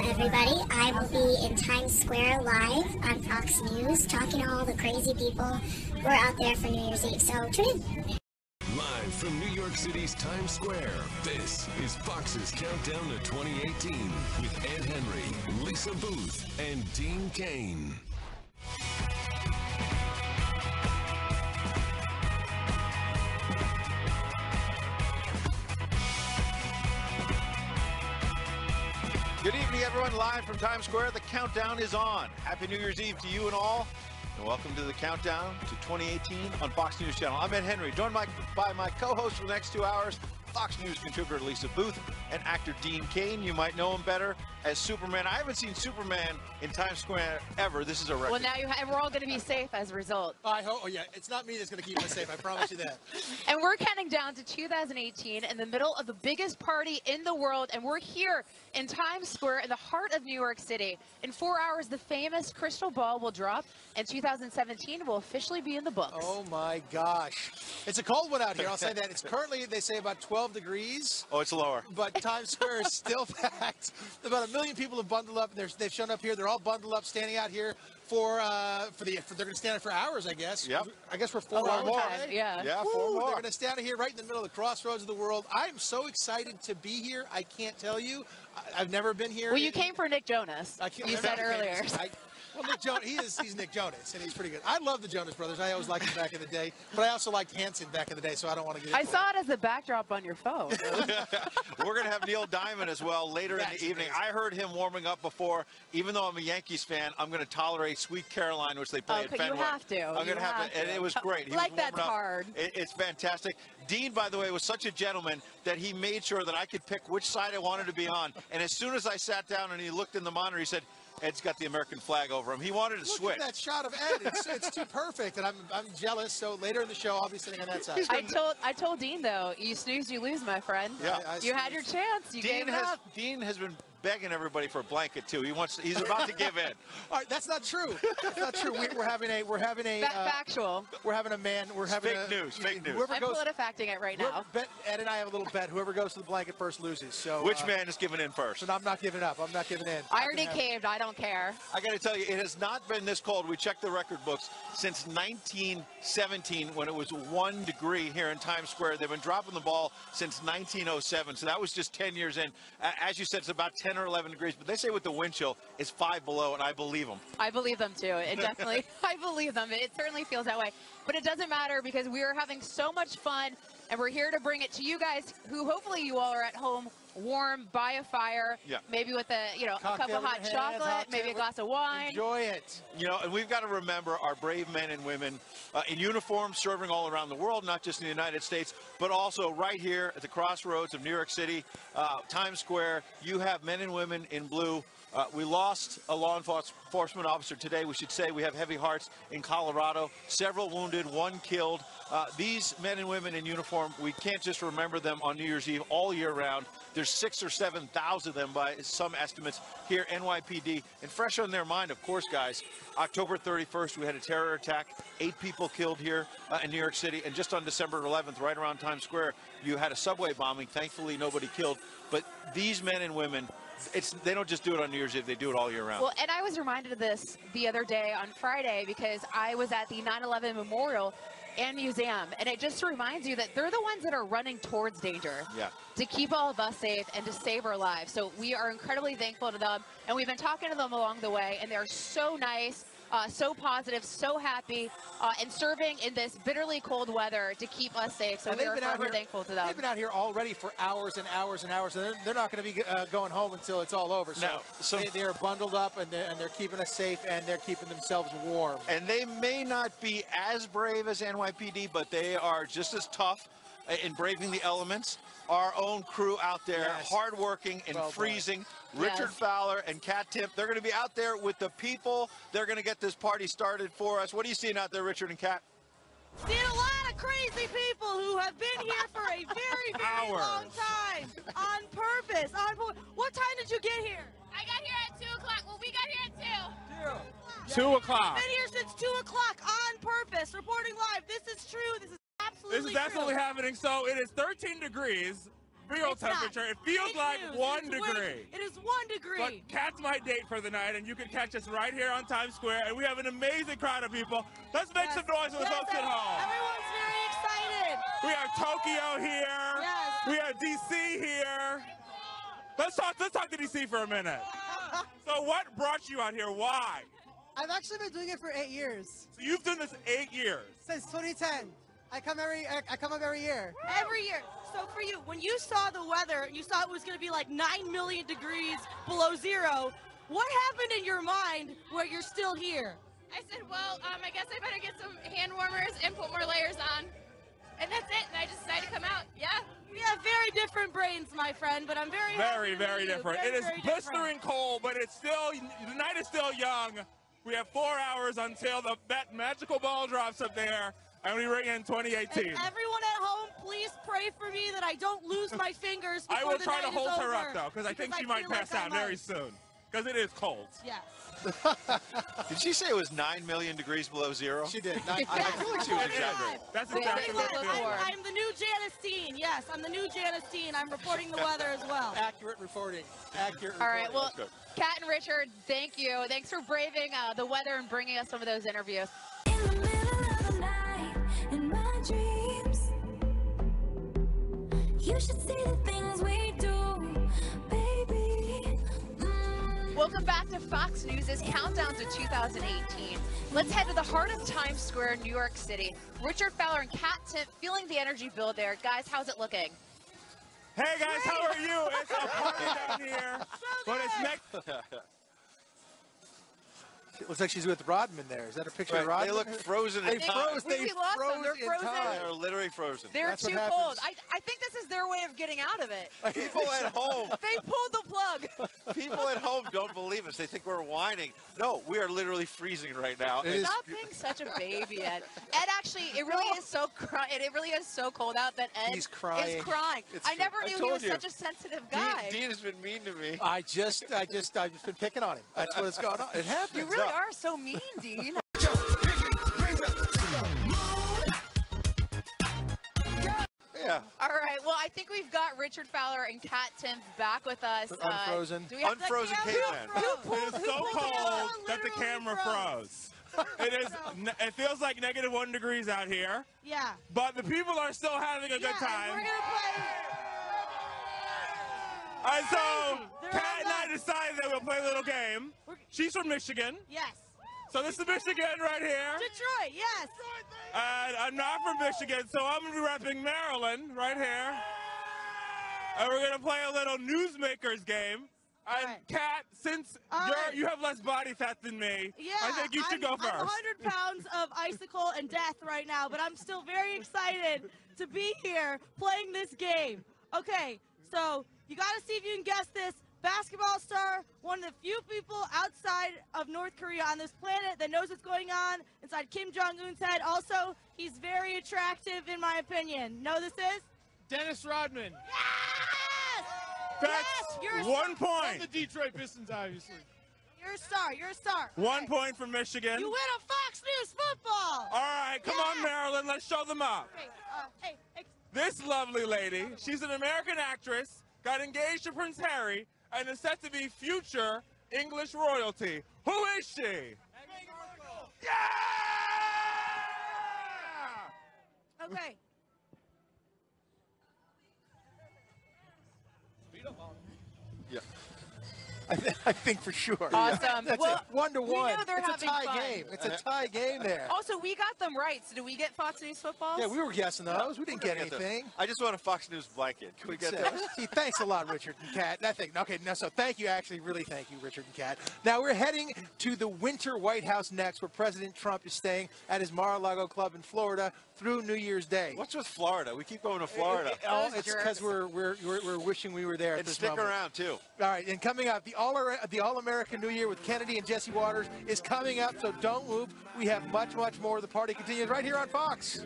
everybody. I will be in Times Square live on Fox News, talking to all the crazy people who are out there for New Year's Eve. So tune in. Live from New York City's Times Square, this is Fox's Countdown to 2018 with Ed Henry, Lisa Boothe, and Dean Cain. Good evening, everyone. Live from Times Square, the countdown is on. Happy New Year's Eve to you and all, and welcome to the countdown to 2018 on Fox News Channel. I'm Ed Henry, joined by my co-host for the next 2 hours, Fox News contributor Lisa Boothe and actor Dean Cain. You might know him better as Superman. I haven't seen Superman in Times Square ever. This is a record. Well, now we're all going to be safe as a result. I hope. Oh, yeah. It's not me that's going to keep us safe. I promise you that. And we're counting down to 2018 in the middle of the biggest party in the world. And we're here in Times Square in the heart of New York City. In 4 hours, the famous crystal ball will drop, and 2017 will officially be in the books. Oh, my gosh. It's a cold one out here. I'll say that. It's currently, they say, about 12 degrees. Oh, it's lower. But Times Square is still packed. About 1 million people have bundled up. They've shown up here. They're all bundled up, standing out here for they're going to stand out for hours, I guess. Yep. I guess for 4 hours. More. Yeah. Yeah, Woo, 4 more. They're going to stand here right in the middle of the crossroads of the world. I'm so excited to be here. I can't tell you. I've never been here. Well, you came for Nick Jonas. You said earlier. Well, Nick Jonas, he's Nick Jonas, and he's pretty good. I love the Jonas Brothers. I always liked them back in the day, but I also liked Hanson back in the day, so I don't want to get into I saw it as the backdrop on your phone. We're going to have Neil Diamond as well later in the evening. I heard him warming up before. Even though I'm a Yankees fan, I'm going to tolerate Sweet Caroline, which they play at Fenway. You have to. I'm going to have it, and it was great. He like was that's hard. It's fantastic. Dean, by the way, was such a gentleman that he made sure that I could pick which side I wanted to be on. And as soon as I sat down and he looked in the monitor, he said, Ed's got the American flag over him. He wanted to switch. Look at that shot of Ed. It's too perfect, and I'm jealous. So later in the show, I'll be sitting on that side. I told Dean, though, you snooze, you lose, my friend. Yeah. You had your chance. You gave up. Dean has been begging everybody for a blanket too. He's about to give in. All right, that's not true. That's not true. We're having a factual. We're having a man. We're having fake news. Fake news. I'm politifacting it right now. Ed and I have a little bet. Whoever goes to the blanket first loses. So which man is giving in first? And I'm not giving up. I'm not giving in. I already caved. I don't care. I got to tell you, it has not been this cold. We checked the record books since 1917 when it was 1 degree here in Times Square. They've been dropping the ball since 1907. So that was just 10 years in. As you said, it's about 10 or 11 degrees. But they say with the wind chill, it's 5 below, and I believe them. I believe them, too. It definitely, I believe them. It certainly feels that way. But it doesn't matter because we are having so much fun, and we're here to bring it to you guys who hopefully you all are at home warm by a fire, maybe with a cup of hot chocolate, maybe a glass of wine. Enjoy it. And we've got to remember our brave men and women in uniform serving all around the world, not just in the United States, but also right here at the crossroads of New York City, Times Square. You have men and women in blue. We lost a law enforcement officer today. We should say we have heavy hearts in Colorado. Several wounded, 1 killed. These men and women in uniform, we can't just remember them on New Year's Eve all year round. There's 6,000 or 7,000 of them by some estimates here at NYPD. And fresh on their mind, of course, guys, October 31st, we had a terror attack. 8 people killed here in New York City. And just on December 11th, right around Times Square, you had a subway bombing. Thankfully, nobody killed. But these men and women, they don't just do it on New Year's Eve, they do it all year round. Well, and I was reminded of this the other day on Friday because I was at the 9/11 Memorial and Museum, and it just reminds you that they're the ones that are running towards danger to keep all of us safe and to save our lives. So we are incredibly thankful to them, and we've been talking to them along the way, and they're so nice. So positive, so happy, and serving in this bitterly cold weather to keep us safe. So we are forever thankful to them. They've been out here already for hours and hours and hours, and they're not going to be going home until it's all over. So they are bundled up, and they're keeping us safe, and they're keeping themselves warm. And they may not be as brave as NYPD, but they are just as tough in braving the elements. Our own crew out there, hardworking and freezing. Richard Fowler and Timpf, they're going to be out there with the people. They're going to get this party started for us. What are you seeing out there, Richard and Kat? Seeing a lot of crazy people who have been here for a very, very long time. On purpose. What time did you get here? I got here at 2 o'clock. Well, we got here at 2. 2 o'clock. Been here since 2 o'clock on purpose, reporting live. This is true. This is absolutely absolutely happening. So it is 13 degrees. real temperature. It feels like 1 degree. It is 1 degree. But Kat's my date for the night, and you can catch us right here on Times Square, and we have an amazing crowd of people. Let's make some noise for the folks at home. Everyone's very excited. We have Tokyo here. Yes. We have DC here. Let's talk to DC for a minute. So what brought you out here? Why? I've actually been doing it for 8 years. So you've done this 8 years? Since 2010. I come up every year. Every year. So for you, when you saw the weather, you saw it was going to be like 9 million degrees below zero, what happened in your mind where you're still here? I said, well, I guess I better get some hand warmers and put more layers on. And that's it. And I just decided to come out. Yeah. We have very different brains, my friend, but I'm very happy to very meet you. different. It is blistering cold, but it's still, the night is still young. We have 4 hours until that magical ball drops up there, and we ring in 2018. And everyone at home, please pray for me that I don't lose my fingers before I will the try to night hold is her over, up, though, because I think she might pass out very soon, because it is cold. Yes. Did she say it was 9 million degrees below zero? She did. I feel like she was exaggerating. That's exactly what it feels like. I'm the new Janice Dean. Yes, I'm the new Janice Dean. I'm reporting the weather as well. Accurate reporting. Accurate reporting. All right, well, Kat and Richard, thank you. Thanks for braving the weather and bringing us some of those interviews. In the middle of the night, in my dreams, you should see the things we do, baby. Welcome back to Fox News' Countdown to 2018. Let's head to the heart of Times Square, New York City. Richard Fowler and Timpf feeling the energy build there. Guys, how's it looking? Hey guys, how are you? It's a party down here, but it's next. It looks like she's with Rodman there. Is that a picture of Rodman? They look frozen in time. We lost them. They're frozen. They're literally frozen. They're too cold. I think this is their way of getting out of it. People at home. They pulled the plug. People at home don't believe us. They think we're whining. No, we are literally freezing right now. Stop being such a baby, Ed. Ed, actually, it really is so it really is so cold out that Ed He's crying. is crying. I never knew he was such a sensitive guy. Dean has been mean to me. I've just been picking on him. That's what's going on. It happens. You really are so mean, Dean. Yeah. All right. Well, I think we've got Richard Fowler and Timpf back with us. Unfrozen. Do we have Unfrozen caveman. It is so cold that the camera froze. It feels like -1 degrees out here. Yeah. But the people are still having a good time. We're gonna play. And so, Kat and I decided that we'll play a little game. She's from Michigan. Yes. So this is Michigan right here. Detroit, yes. And I'm not from Michigan, so I'm going to be repping Maryland right here. And we're going to play a little Newsmakers game. And Kat, since you have less body fat than me, I think you should go first. I'm 100 pounds of icicle and death right now, but I'm still very excited to be here playing this game. Okay, so you got to see if you can guess this. Basketball star, one of the few people outside of North Korea on this planet that knows what's going on inside Kim Jong-un's head. Also, he's very attractive in my opinion. Know this is? Dennis Rodman. Yes! That's You're 1 point. From the Detroit Pistons, obviously. You're a star. You're a star. 1 point for Michigan. You win a Fox News football. All right, come on, Maryland. Let's show them up. Okay, This lovely lady, she's an American actress, got engaged to Prince Harry, and is set to be future English royalty. Who is she? Yeah! Okay. Yeah. I think for sure. Awesome. That's Well, it. 1 to 1. we know they're It's a having tie fun. game. It's a tie game there. Also, we got them right. So do we get Fox News footballs? Yeah, we were guessing those. We didn't get Get those. anything. I just want a Fox News blanket. Can we get those? See, thanks a lot, Richard and Kat. So thank you, actually, really thank you, Richard and Kat. Now we're heading to the winter White House next, where President Trump is staying at his Mar-a-Lago club in Florida through New Year's Day. What's with Florida? We keep going to Florida. It's because we're wishing we were there at And this stick moment. around, too. All right, and coming up, the All-American New Year with Kennedy and Jesse Waters is coming up, so don't move. We have much, much more. The party continues right here on Fox.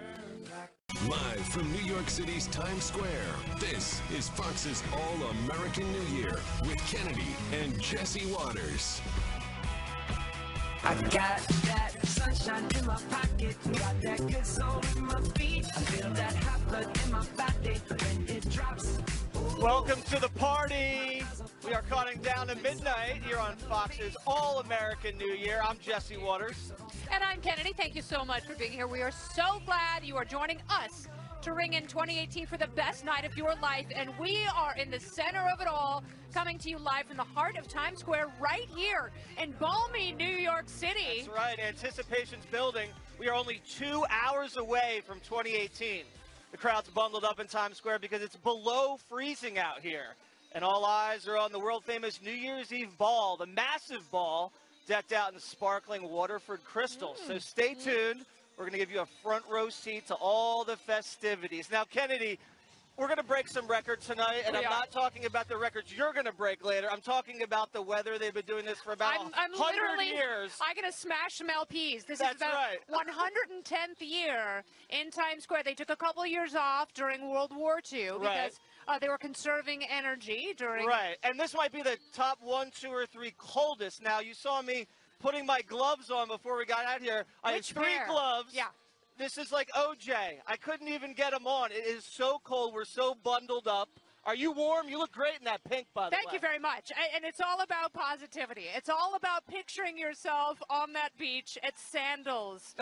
Live from New York City's Times Square, this is Fox's All-American New Year with Kennedy and Jesse Waters. I got that sunshine in my pocket, got that good soul in my feet. I feel that hot blood in my body when it drops. Welcome to the party. We are counting down to midnight here on Fox's All-American New Year. I'm Jesse Waters. And I'm Kennedy. Thank you so much for being here. We are so glad you are joining us to ring in 2018 for the best night of your life. And we are in the center of it all, coming to you live from the heart of Times Square right here in balmy New York City. That's right. Anticipation's building. We are only 2 hours away from 2018. The crowd's bundled up in Times Square because it's below freezing out here. And all eyes are on the world-famous New Year's Eve ball, the massive ball decked out in sparkling Waterford crystals. So stay tuned. We're going to give you a front row seat to all the festivities. Now, Kennedy, we're going to break some records tonight, and I'm not talking about the records you're going to break later. I'm talking about the weather. They've been doing this for about 100 years. I'm going to smash some LPs. This is the 110th year in Times Square. They took a couple of years off during World War II because they were conserving energy during... Right, and this might be the top 1, 2, or 3 coldest. Now, you saw me putting my gloves on before we got out here. I had 3 gloves. Yeah. This is like OJ. I couldn't even get them on. It is so cold. We're so bundled up. Are you warm? You look great in that pink, by the way. Thank you very much. And it's all about positivity. It's all about picturing yourself on that beach at Sandals.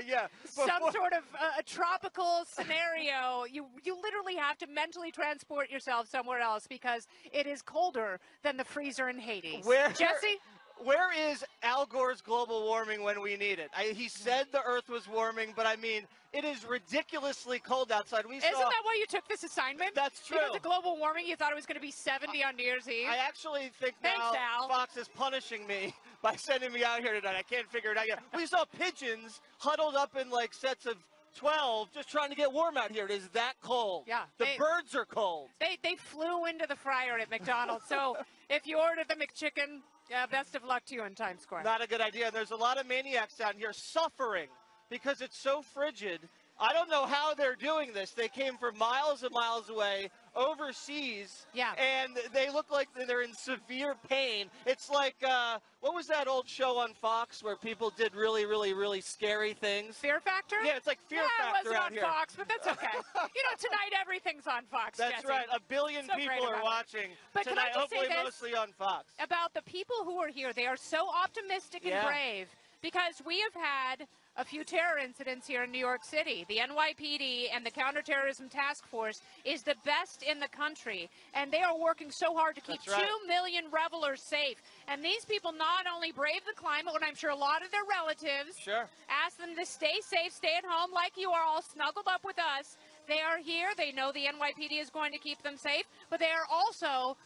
Yeah. Some sort of a tropical scenario. You literally have to mentally transport yourself somewhere else because it is colder than the freezer in Hades. Jesse? Where is Al Gore's global warming when we need it? He said the Earth was warming, but I mean, it is ridiculously cold outside. Isn't that why you took this assignment? That's true. Because of global warming, you thought it was going to be 70 on New Year's Eve? I actually think now Fox is punishing me by sending me out here tonight. I can't figure it out yet. We saw pigeons huddled up in like sets of 12 just trying to get warm out here. It is that cold. Yeah. The birds are cold. They flew into the fryer at McDonald's. So if you ordered the McChicken, best of luck to you in Times Square. Not a good idea. There's a lot of maniacs down here suffering because it's so frigid. I don't know how they're doing this. They came from miles and miles away, overseas, and they look like they're in severe pain. It's like, what was that old show on Fox where people did really, really, really scary things? Fear Factor? Yeah, it's like Fear Factor out here. It wasn't on Fox, but that's okay. You know, tonight everything's on Fox, That's Jesse. right. 1 billion people are watching tonight, hopefully mostly on Fox. About the people who are here, they are so optimistic and brave because we have had a few terror incidents here in New York City. The NYPD and the Counterterrorism Task Force is the best in the country, and they are working so hard to keep 2 million revelers safe. And these people not only brave the climate, when I'm sure a lot of their relatives ask them to stay safe, stay at home like you are all snuggled up with us. They are here. They know the NYPD is going to keep them safe, but they are also,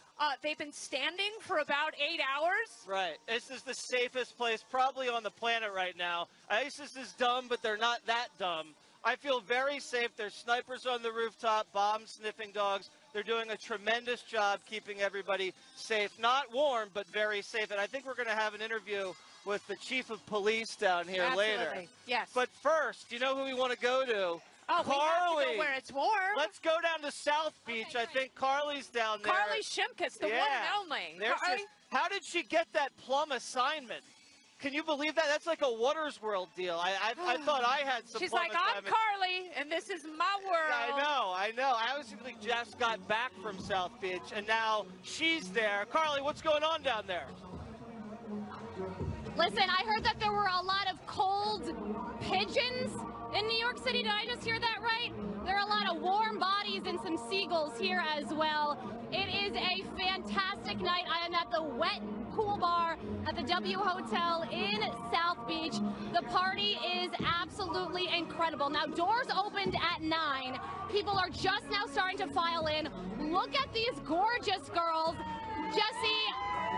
they've been standing for about 8 hours. Right. This is the safest place probably on the planet right now. ISIS is dumb, but they're not that dumb. I feel very safe. There's snipers on the rooftop, bomb-sniffing dogs. They're doing a tremendous job keeping everybody safe. Not warm, but very safe. And I think we're going to have an interview with the chief of police down here later. Yes. But first, do you know who we want to go to? Oh, Carley. we have to go where it's warm. Let's go down to South Beach. I think Carley's down there. Carley Shimkus, the one and only. How did she get that plum assignment? Can you believe that? That's like a Waters World deal. I thought I had some She's plum like, assignment. I'm Carley, and this is my world. I know. I was really just got back from South Beach, and now she's there. Carley, what's going on down there? Listen, I heard that there were a lot of cold pigeons in New York City. Did I just hear that right? There are a lot of warm bodies and some seagulls here as well. It is a fantastic night. I am at the Wet Pool Bar at the W Hotel in South Beach. The party is absolutely incredible. Now, doors opened at 9. People are just now starting to file in. Look at these gorgeous girls. Jesse,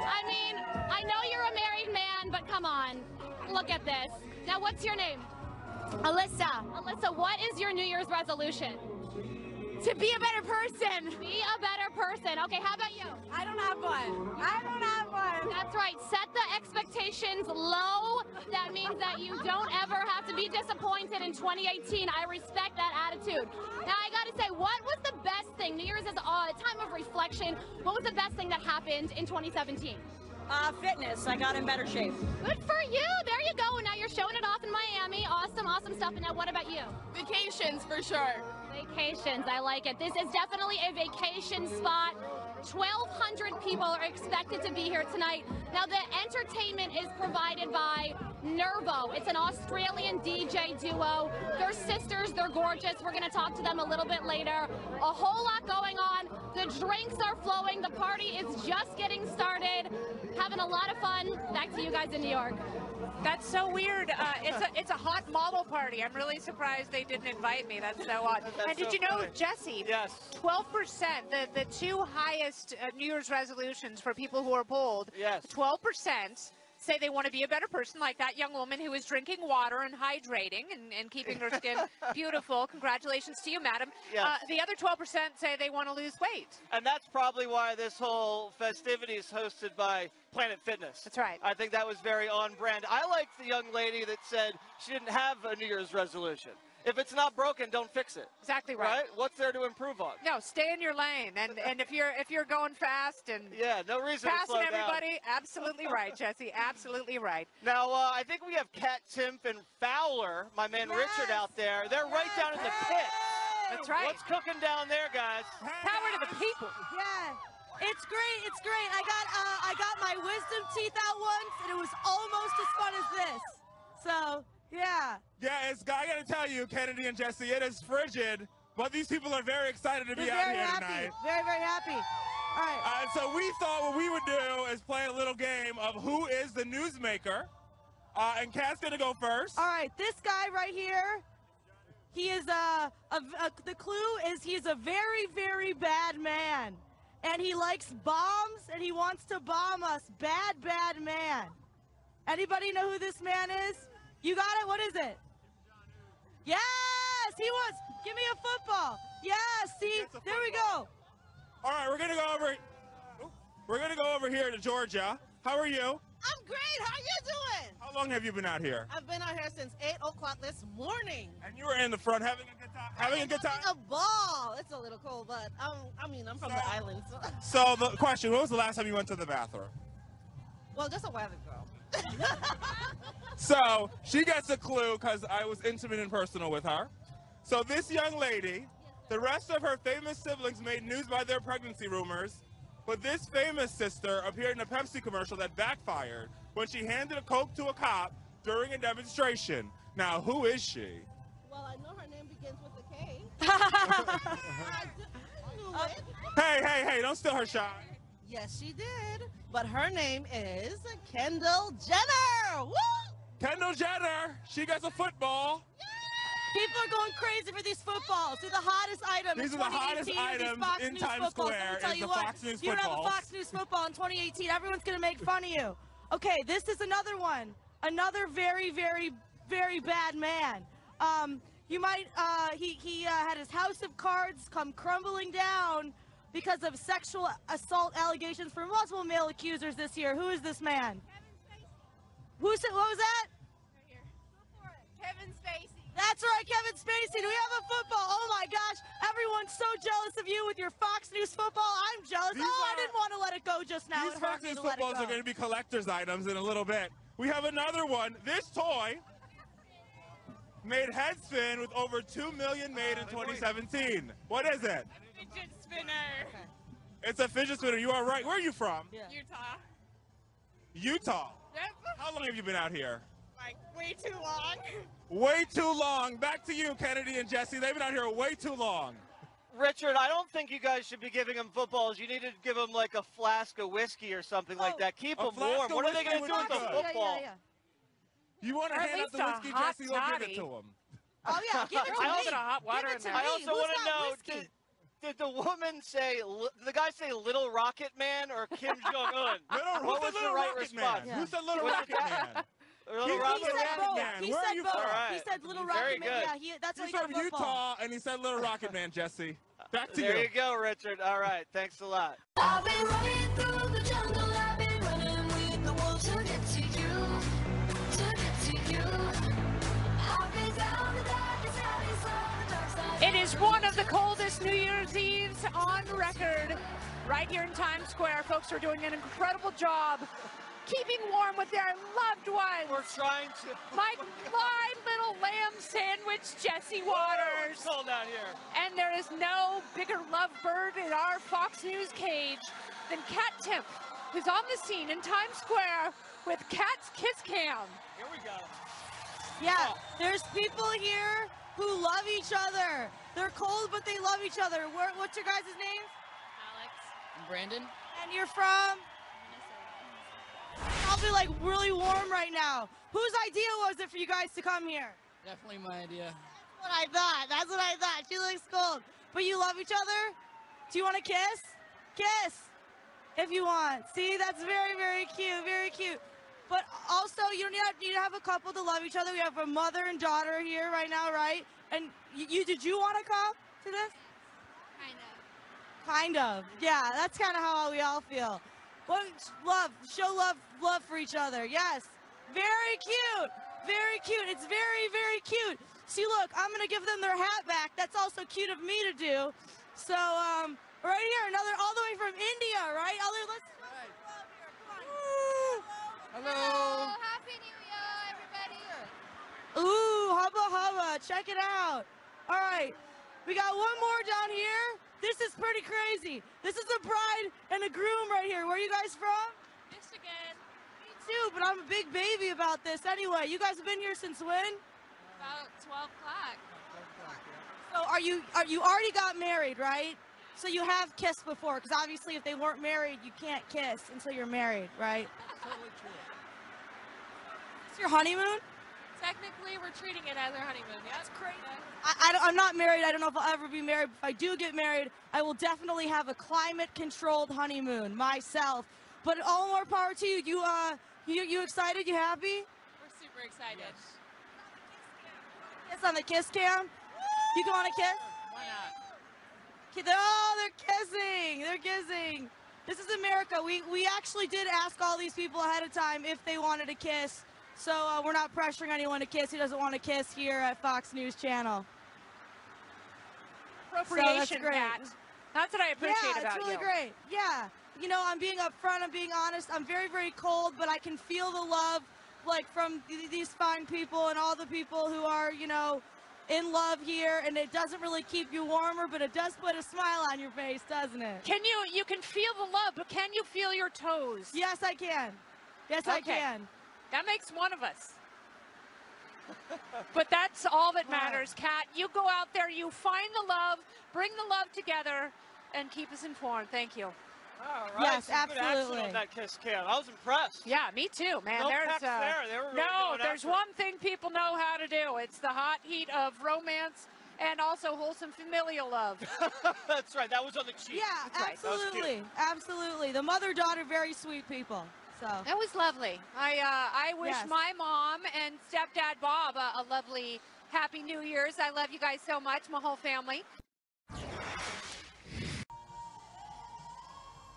I mean, I know you're a married man, but come on. Look at this. Now, what's your name? Alyssa. Alyssa, what is your New Year's resolution? To be a better person. Be a better person. Okay, how about you? I don't have one. I don't have one. That's right. Set the expectations low. That means that you don't ever have to be disappointed in 2018. I respect that attitude. Now, I got to say, what was the best thing? New Year's is a time of reflection. What was the best thing that happened in 2017? Fitness. I got in better shape. Good for you. There you go. And now you're showing it off in Miami. Awesome, awesome stuff. And now what about you? Vacations, for sure. Vacations. I like it. This is definitely a vacation spot. 1,200 people are expected to be here tonight. Now, the entertainment is provided by Nervo. It's an Australian DJ duo. They're sisters. They're gorgeous. We're going to talk to them a little bit later. A whole lot going on. The drinks are flowing. The party is just getting started. Having a lot of fun. Back to you guys in New York. That's so weird. It's a hot model party. I'm really surprised they didn't invite me. That's so odd. And did you know, Jesse? Yes. 12%, the two highest New Year's resolutions for people who are polled. Yes. 12% say they want to be a better person, like that young woman who is drinking water and hydrating and keeping her skin beautiful. Congratulations to you, madam. Yes. The other 12% say they want to lose weight. And that's probably why this whole festivity is hosted by Planet Fitness. That's right. I think that was very on brand. I like the young lady that said she didn't have a New Year's resolution. If it's not broken, don't fix it. Exactly right. What's there to improve on? No, stay in your lane. And if you're going fast and no reason to slow passing down. everybody, absolutely right, Jesse. Absolutely right. Now, I think we have Kat, Timpf, and Fowler, my man Richard, out there. They're right down in the pit. That's right. What's cooking down there, guys? Power to the people. Yeah. It's great. It's great. I got my wisdom teeth out once, and it was almost as fun as this. So, yeah. Yeah, I got to tell you, Kennedy and Jesse, it is frigid, but these people are very excited to be out here tonight. Very, very happy. All right. So we thought what we would do is play a little game of who is the newsmaker. And Kat's going to go first. All right. This guy right here, he is the clue is he's a very, very bad man. And he likes bombs, and he wants to bomb us. Bad, bad man. Anybody know who this man is? You got it? What is it? Yes, he was. Give me a football. Yes, see? There we go. All right, we're going to go over here to Georgia. How are you? I'm great. How you doing? How long have you been out here? I've been out here since 8 o'clock this morning. And you were in the front having a good time? Having a ball. It's a little cold, but I'm from the island. So the question, when was the last time you went to the bathroom? Well, just a while ago. So she gets a clue because I was intimate and personal with her. So this young lady, the rest of her famous siblings made news by their pregnancy rumors, but this famous sister appeared in a Pepsi commercial that backfired when she handed a Coke to a cop during a demonstration. Now, who is she? Well, I know her name begins with a K. Hey, don't steal her shine. Yes, she did. But her name is Kendall Jenner. Woo! Kendall Jenner. She gets a football. People are going crazy for these footballs. They're the hottest items. These are the hottest items in Times Square. Tell you what, Fox News you don't have a footballs. Fox News football in 2018. Everyone's going to make fun of you. Okay, this is another one. Another very, very, very bad man. He had his house of cards come crumbling down because of sexual assault allegations from multiple male accusers this year. Who is this man? Who said? What was that? Right here. Go for it. Kevin Spacey. That's right, Kevin Spacey. Do we have a football? Oh my gosh, everyone's so jealous of you with your Fox News football. I'm jealous. I didn't want to let it go just now. These Fox News footballs are going to be collector's items in a little bit. We have another one. This toy made head spin with over 2 million made in 2017. What is it? Fidget spinner. It's a fidget spinner. You are right. Where are you from? Yeah. Utah. Utah. Yep. How long have you been out here? Like way too long. Way too long. Back to you, Kennedy and Jesse. They've been out here way too long. Richard, I don't think you guys should be giving them footballs. You need to give them like a flask of whiskey or something like that. Keep them warm. What are they going to do with the football? You want to hand out the whiskey, Jesse? We'll give it to them. Oh, yeah, give it to me. I also want to know, did the woman say, did the guy say Little Rocket Man or Kim Jong-un? What was the right response? Who said Little Rocket Man? Little Rocket Man. He said both. He said Little Rocket Man. Yeah, that's how he got from football. Utah, and he said Little Rocket Man, Jesse. Back to you. There you go, Richard. All right, thanks a lot. I've been running through the jungle, I've been running with the wolves to get to you, to get to you. I've been down the darkest alleys on the dark side. It is one of the coldest New Year's Eves on record. right here in Times Square. Folks are doing an incredible job keeping warm with their loved ones. We're trying to. My little lamb sandwich, Jesse Waters. It's cold out here. And there is no bigger lovebird in our Fox News cage than Timpf, who's on the scene in Times Square with Kat's Kiss Cam. Here we go. Yeah, there's people here who love each other. They're cold, but they love each other. What's your guys' names? Alex. I'm Brandon. And you're from? Probably like really warm right now. Whose idea was it for you guys to come here? Definitely my idea. That's what I thought. That's what I thought. She looks cold. But you love each other? Do you want to kiss? Kiss. If you want. See, that's very, very cute. Very cute. But also, you don't need to have a couple to love each other. We have a mother and daughter here right now, right? And did you want to come to this? Kind of. Yeah, that's kind of how we all feel. Well, show love for each other. Yes. Very cute. Very cute. It's very, very cute. See, look, I'm going to give them their hat back. That's also cute of me to do. So, right here, another, all the way from India, right? Let's show some love here. Come on. Hello. Happy New Year, everybody. Ooh, hubba hubba. Check it out. All right. We got one more down here. This is pretty crazy. This is a bride and a groom right here. Where are you guys from? Michigan. Me too, but I'm a big baby about this anyway. You guys have been here since when? About 12 o'clock. So are you already got married, right? So you have kissed before, because obviously if they weren't married, you can't kiss until you're married, right? Totally true. It's your honeymoon? Technically, we're treating it as our honeymoon. Yeah, that's crazy. I'm not married. I don't know if I'll ever be married. If I do get married, I will definitely have a climate-controlled honeymoon myself. But all more power to you. You excited? You happy? We're super excited. Kiss on the kiss cam. You want to kiss? Why not? They're kissing. They're kissing. This is America. We actually did ask all these people ahead of time if they wanted to kiss. So we're not pressuring anyone to kiss who doesn't want to kiss here at Fox News Channel. Appropriation, Pat. That's what I appreciate about you. Yeah, it's really great. Yeah. You know, I'm being upfront, I'm being honest. I'm very, very cold, but I can feel the love, like, from these fine people and all the people who are, you know, in love here. And it doesn't really keep you warmer, but it does put a smile on your face, doesn't it? You can feel the love, but can you feel your toes? Yes, I can. Yes, I can. That makes one of us. But that's all that matters, Kat. You go out there, you find the love, bring the love together, and keep us informed. Thank you. All right. Yes, Some good action absolutely. on that kiss cam. I was impressed. Yeah, me too, man. No There's pecs there. They were really going there's after it. one thing people know how to do. It's the hot heat of romance and also wholesome familial love. That's right. That was on the cheek. Yeah, That's right. That was cute. absolutely. Absolutely. The mother-daughter, very sweet people. So. That was lovely. I wish my mom and stepdad Bob a lovely Happy New Year's. I love you guys so much, my whole family.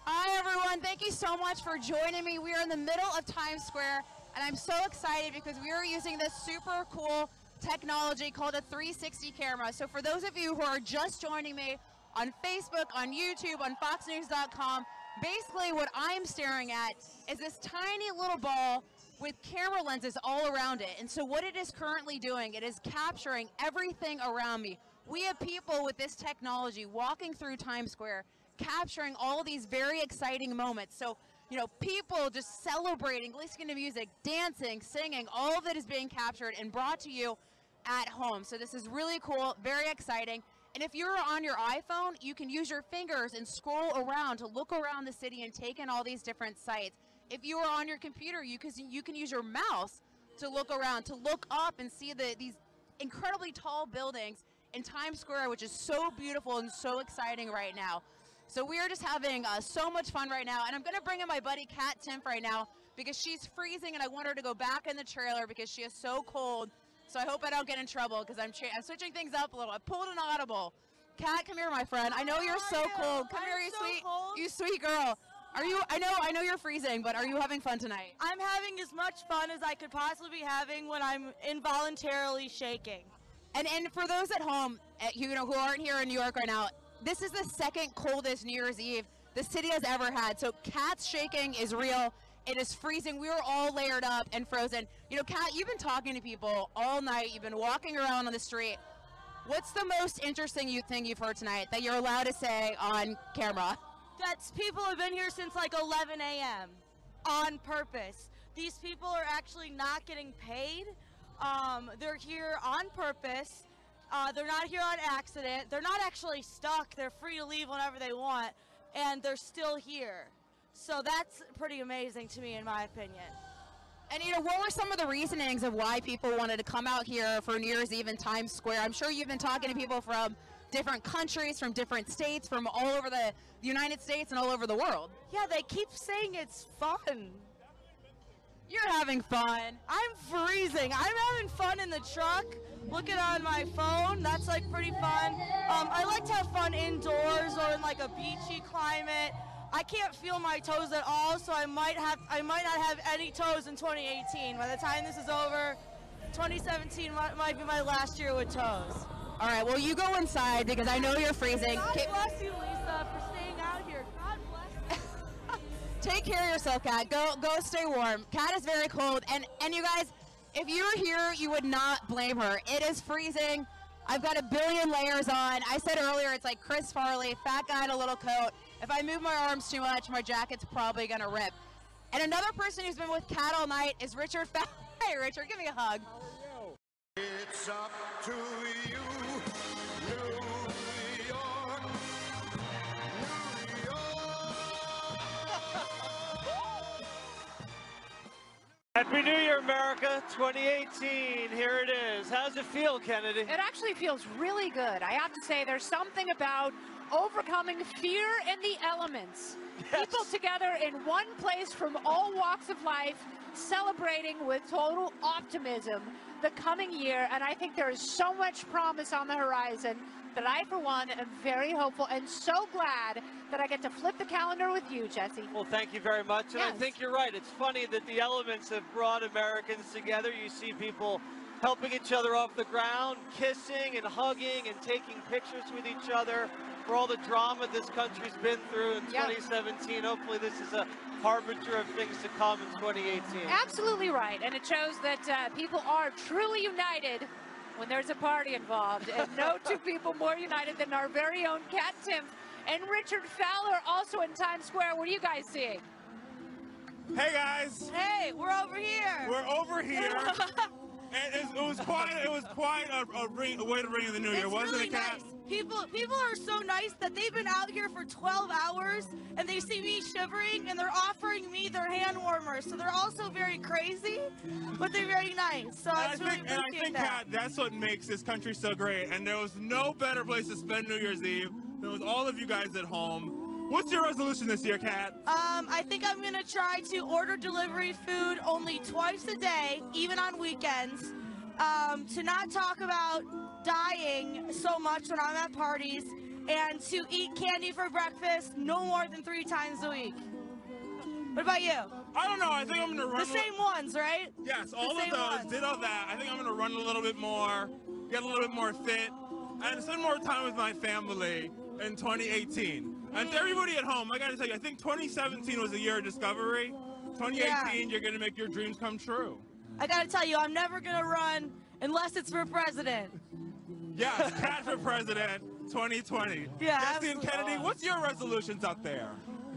Hi, everyone. Thank you so much for joining me. We are in the middle of Times Square, and I'm so excited because we are using this super cool technology called a 360 camera. So for those of you who are just joining me on Facebook, on YouTube, on FoxNews.com, basically what I'm staring at is this tiny little ball with camera lenses all around it. And so what it is currently doing, it is capturing everything around me. We have people with this technology walking through Times Square, capturing all these very exciting moments. So, you know, people just celebrating, listening to music, dancing, singing, all of it is being captured and brought to you at home. So this is really cool, very exciting. And if you're on your iPhone, you can use your fingers and scroll around to look around the city and take in all these different sites. If you are on your computer, you can use your mouse to look around, to look up and see these incredibly tall buildings in Times Square, which is so beautiful and so exciting right now. So we are just having so much fun right now. And I'm going to bring in my buddy Timpf right now because she's freezing and I want her to go back in the trailer because she is so cold. So I hope I don't get in trouble because I'm switching things up a little. I pulled an audible. Kat, come here, my friend. I know you're so cold. Come here, you sweet girl. I know you're freezing, but are you having fun tonight? I'm having as much fun as I could possibly be having when I'm involuntarily shaking. And for those at home, who aren't here in New York right now, this is the second coldest New Year's Eve the city has ever had. So Kat's shaking is real. It is freezing. We were all layered up and frozen. You know, Kat, you've been talking to people all night. You've been walking around on the street. What's the most interesting thing you've heard tonight that you're allowed to say on camera? That's people have been here since like 11 a.m. on purpose. These people are actually not getting paid. They're here on purpose. They're not here on accident. They're not actually stuck. They're free to leave whenever they want, and they're still here. So that's pretty amazing to me, in my opinion. And, you know, what were some of the reasonings of why people wanted to come out here for New Year's Eve in Times Square? I'm sure you've been talking to people from different countries, from different states, from all over the United States and all over the world. Yeah, they keep saying it's fun. You're having fun. I'm freezing. I'm having fun in the truck, looking on my phone. That's like pretty fun. I like to have fun indoors or in like a beachy climate. I can't feel my toes at all, so I might not have any toes in 2018. By the time this is over, 2017 might be my last year with toes. All right, well, you go inside because I know you're freezing. God bless you, Lisa, for staying out here. God bless you. Take care of yourself, Kat. Go stay warm. Kat is very cold, and you guys, if you were here, you would not blame her. It is freezing. I've got a billion layers on. I said earlier, it's like Chris Farley, fat guy in a little coat. If I move my arms too much, my jacket's probably gonna rip. And another person who's been with Kat all night is Richard Fowler. Hey, Richard, give me a hug. It's up to you, New York, New York. Happy New Year, America, 2018, here it is. How's it feel, Kennedy? It actually feels really good. I have to say, there's something about overcoming fear in the elements. Yes. People together in one place from all walks of life, celebrating with total optimism the coming year, and I think there is so much promise on the horizon that I, for one, am very hopeful and so glad that I get to flip the calendar with you, Jesse. Well, thank you very much, and yes. I think you're right. It's funny that the elements have brought Americans together. You see people helping each other off the ground, kissing and hugging and taking pictures with each other. For all the drama this country's been through in 2017, hopefully this is a harbinger of things to come in 2018. Absolutely right, and it shows that people are truly united when there's a party involved, and no two people more united than our very own Kat Timpf and Richard Fowler, also in Times Square. What are you guys seeing? Hey guys. Hey, we're over here. We're over here. And it was quite a way to ring in the new year, wasn't really it, Kat? Nice. People are so nice that they've been out here for 12 hours and they see me shivering and they're offering me their hand warmers. So they're also very crazy, but they're very nice. So I think, Kat, that's what makes this country so great. And there was no better place to spend New Year's Eve than with all of you guys at home. What's your resolution this year, Kat? I think I'm gonna try to order delivery food only twice a day, even on weekends. To not talk about dying so much when I'm at parties, and to eat candy for breakfast no more than 3 times a week. What about you? I don't know. I think I'm gonna run the same ones, right? Yes, all of those. Did all that. I think I'm gonna run a little bit more, get a little bit more fit, and spend more time with my family in 2018. And to everybody at home, I gotta tell you, I think 2017 was a year of discovery. 2018, you're gonna make your dreams come true. I gotta tell you, I'm never gonna run unless it's for president. Yes, Kat for president, 2020. Yeah, Jesse and Kennedy, what's your resolutions out there?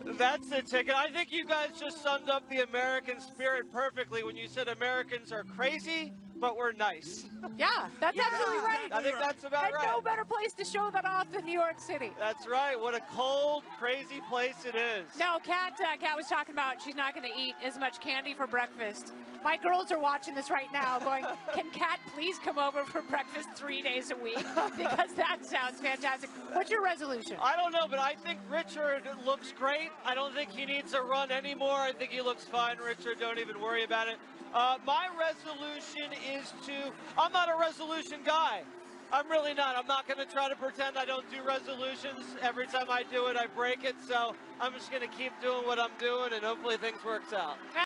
That's the ticket. I think you guys just summed up the American spirit perfectly when you said Americans are crazy, but we're nice. Yeah, that's absolutely right. I think that's about and right. no better place to show that off than New York City. That's right. What a cold, crazy place it is. No, Kat was talking about she's not going to eat as much candy for breakfast. My girls are watching this right now going, can Kat please come over for breakfast 3 days a week? Because that sounds fantastic. What's your resolution? I don't know, but I think Richard looks great. I don't think he needs to run anymore. I think he looks fine, Richard. Don't even worry about it. My resolution is I'm not a resolution guy. I'm really not. I'm not going to try to pretend I don't do resolutions. Every time I do it, I break it. So I'm just going to keep doing what I'm doing, and hopefully things works out.